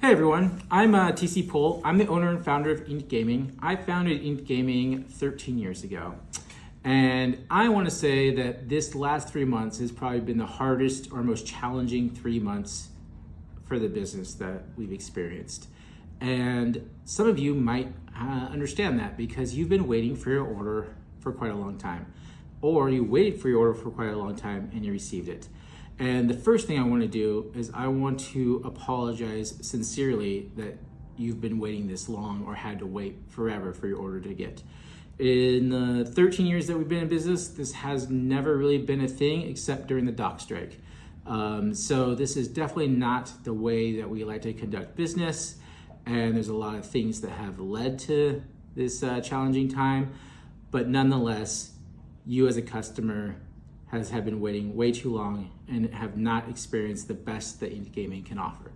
Hey everyone, I'm TC Pohl. I'm the owner and founder of Inked Gaming. I founded Inked Gaming 13 years ago. And I want to say that this last 3 months has probably been the hardest or most challenging 3 months for the business that we've experienced. And some of you might understand that because you've been waiting for your order for quite a long time. Or you waited for your order for quite a long time and you received it. And the first thing I want to do is I want to apologize sincerely that you've been waiting this long or had to wait forever for your order to get. In the 13 years that we've been in business, this has never really been a thing except during the dock strike. So this is definitely not the way that we like to conduct business. And there's a lot of things that have led to this challenging time. But nonetheless, you as a customer have been waiting way too long and have not experienced the best that Inked Gaming can offer.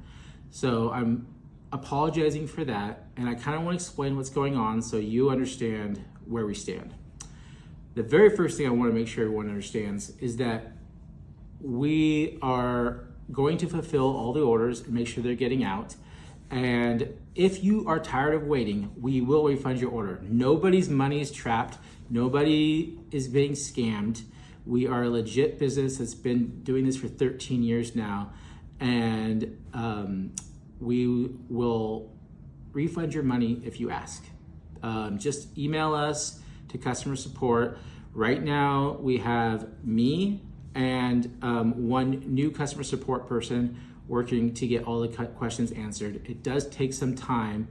So I'm apologizing for that, and I kind of want to explain what's going on so you understand where we stand. The very first thing I want to make sure everyone understands is that we are going to fulfill all the orders and make sure they're getting out. And if you are tired of waiting, we will refund your order. Nobody's money is trapped. Nobody is being scammed. We are a legit business that's been doing this for 13 years now, and we will refund your money if you ask. Just email us to customer support. Right now, we have me and one new customer support person working to get all the questions answered. It does take some time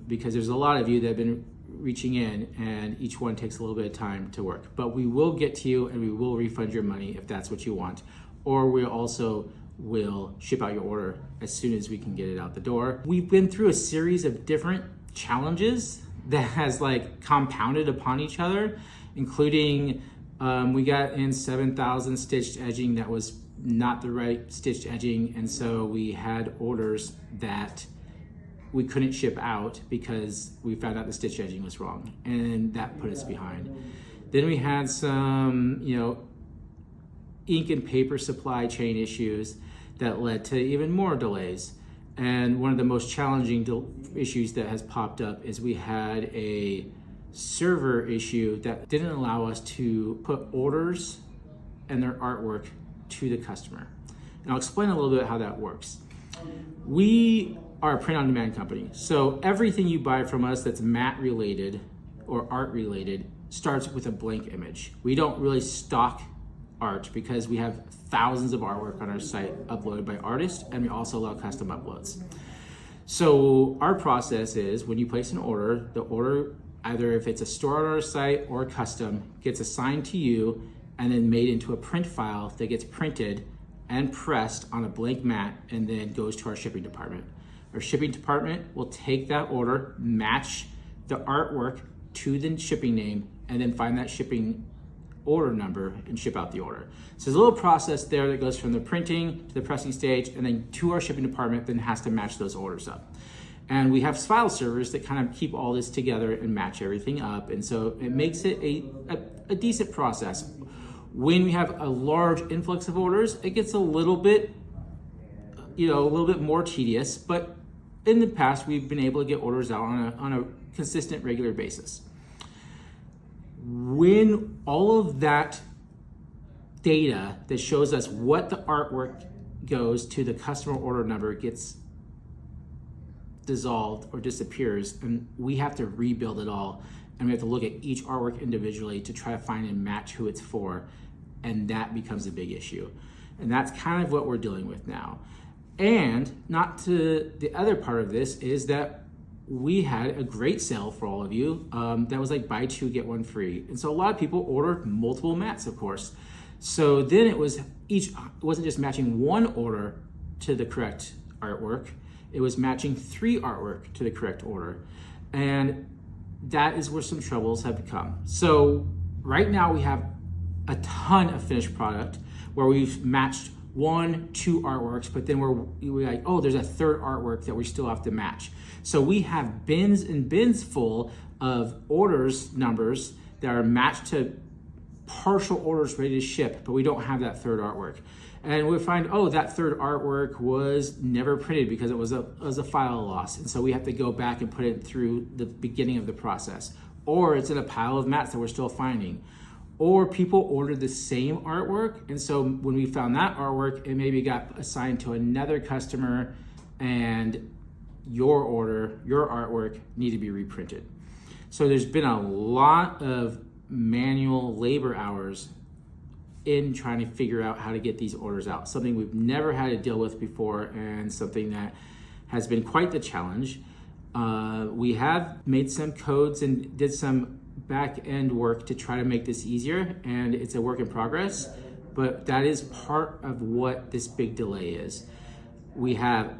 because there's a lot of you that have been reaching in, and each one takes a little bit of time to work. But we will get to you and we will refund your money if that's what you want. Or we also will ship out your order as soon as we can get it out the door. We've been through a series of different challenges that has compounded upon each other, including we got in 7,000 stitched edging that was not the right stitched edging. And so we had orders that we couldn't ship out because we found out the stitch edging was wrong, and that put us behind. Then we had some, ink and paper supply chain issues that led to even more delays. And one of the most challenging issues that has popped up is we had a server issue that didn't allow us to put orders and their artwork to the customer. And I'll explain a little bit how that works. We are a print-on-demand company. So everything you buy from us that's mat related or art related starts with a blank image. We don't really stock art because we have thousands of artwork on our site uploaded by artists, and we also allow custom uploads. So our process is when you place an order, the order, either if it's a store on our site or custom, gets assigned to you and then made into a print file that gets printed and pressed on a blank mat and then goes to our shipping department. Our shipping department will take that order, match the artwork to the shipping name, and then find that shipping order number and ship out the order. So there's a little process there that goes from the printing to the pressing stage and then to our shipping department, then has to match those orders up. And we have file servers that kind of keep all this together and match everything up. And so it makes it a decent process. When we have a large influx of orders, it gets a little bit more tedious, but in the past, we've been able to get orders out on a consistent, regular basis. When all of that data that shows us what the artwork goes to the customer order number gets dissolved or disappears, and we have to rebuild it all, and we have to look at each artwork individually to try to find and match who it's for, and that becomes a big issue. And that's kind of what we're dealing with now. And not to the other part of this is that we had a great sale for all of you that was buy two, get one free. And so a lot of people ordered multiple mats, of course. So then it wasn't just matching one order to the correct artwork, it was matching 3 artwork to the correct order. And that is where some troubles have come. So right now we have a ton of finished product where we've matched 1, 2 artworks, but then we're like, oh, there's a third artwork that we still have to match. So we have bins and bins full of orders numbers that are matched to partial orders ready to ship, but we don't have that third artwork. And we find, oh, that third artwork was never printed because it was a file loss. And so we have to go back and put it through the beginning of the process. Or it's in a pile of mats that we're still finding. Or people ordered the same artwork. And so when we found that artwork, it maybe got assigned to another customer and your artwork needed to be reprinted. So there's been a lot of manual labor hours in trying to figure out how to get these orders out. Something we've never had to deal with before and something that has been quite the challenge. We have made some codes and did some back end work to try to make this easier, and it's a work in progress, but that is part of what this big delay is. We have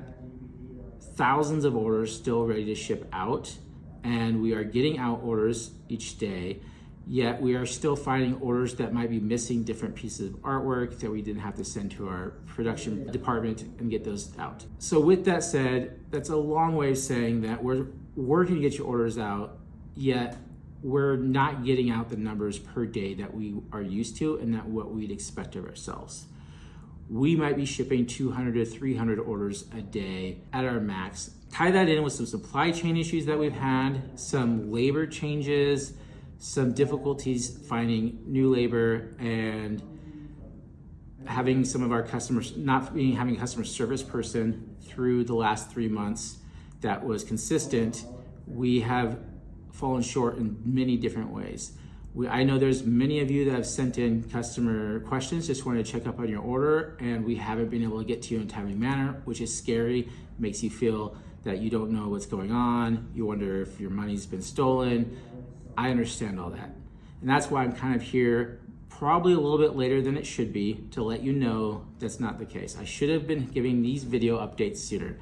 thousands of orders still ready to ship out, and we are getting out orders each day, yet we are still finding orders that might be missing different pieces of artwork that we didn't have to send to our production department and get those out. So with that said, that's a long way of saying that we're working to get your orders out, yet we're not getting out the numbers per day that we are used to and that what we'd expect of ourselves. We might be shipping 200 to 300 orders a day at our max. Tie that in with some supply chain issues that we've had, some labor changes, some difficulties finding new labor, and having some of our customers having a customer service person through the last 3 months that was consistent. We have fallen short in many different ways. I know there's many of you that have sent in customer questions, just wanted to check up on your order, and we haven't been able to get to you in a timely manner, which is scary. It makes you feel that you don't know what's going on. You wonder if your money's been stolen. I understand all that. And that's why I'm kind of here probably a little bit later than it should be to let you know that's not the case. I should have been giving these video updates sooner.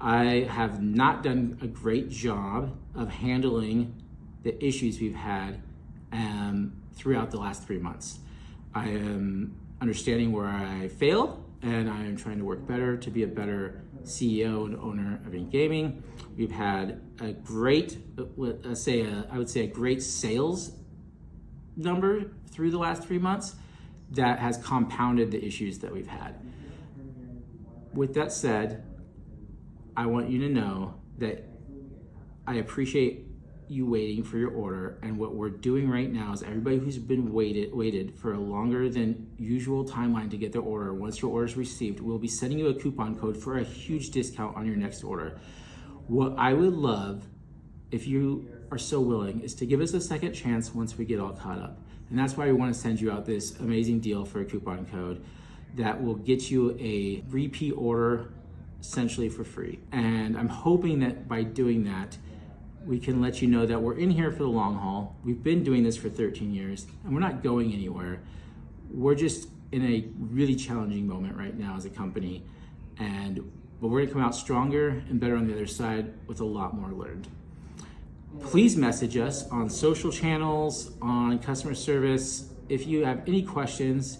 I have not done a great job of handling the issues we've had throughout the last 3 months. I am understanding where I failed, and I am trying to work better to be a better CEO and owner of Ink Gaming. We've had a great, I would say a great sales number through the last 3 months that has compounded the issues that we've had. With that said, I want you to know that I appreciate you waiting for your order, and what we're doing right now is everybody who's been waited for a longer than usual timeline to get their order, once your order is received, we'll be sending you a coupon code for a huge discount on your next order. What I would love, if you are so willing, is to give us a second chance once we get all caught up. And that's why we want to send you out this amazing deal for a coupon code that will get you a repeat order essentially for free. And I'm hoping that by doing that, we can let you know that we're in here for the long haul. We've been doing this for 13 years and we're not going anywhere. We're just in a really challenging moment right now as a company, but we're gonna come out stronger and better on the other side with a lot more learned. Please message us on social channels, on customer service, if you have any questions.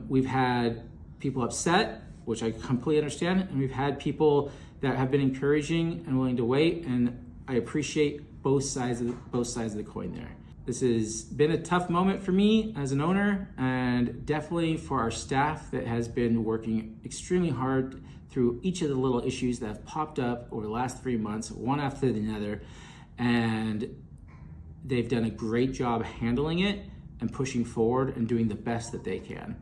We've had people upset, which I completely understand, and we've had people that have been encouraging and willing to wait, and I appreciate both sides of the coin there. This has been a tough moment for me as an owner, and definitely for our staff that has been working extremely hard through each of the little issues that have popped up over the last 3 months, one after another, and they've done a great job handling it and pushing forward and doing the best that they can.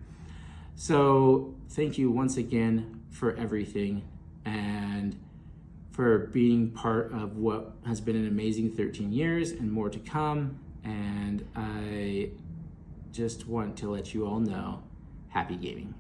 So thank you once again for everything and for being part of what has been an amazing 13 years and more to come. And I just want to let you all know, happy gaming.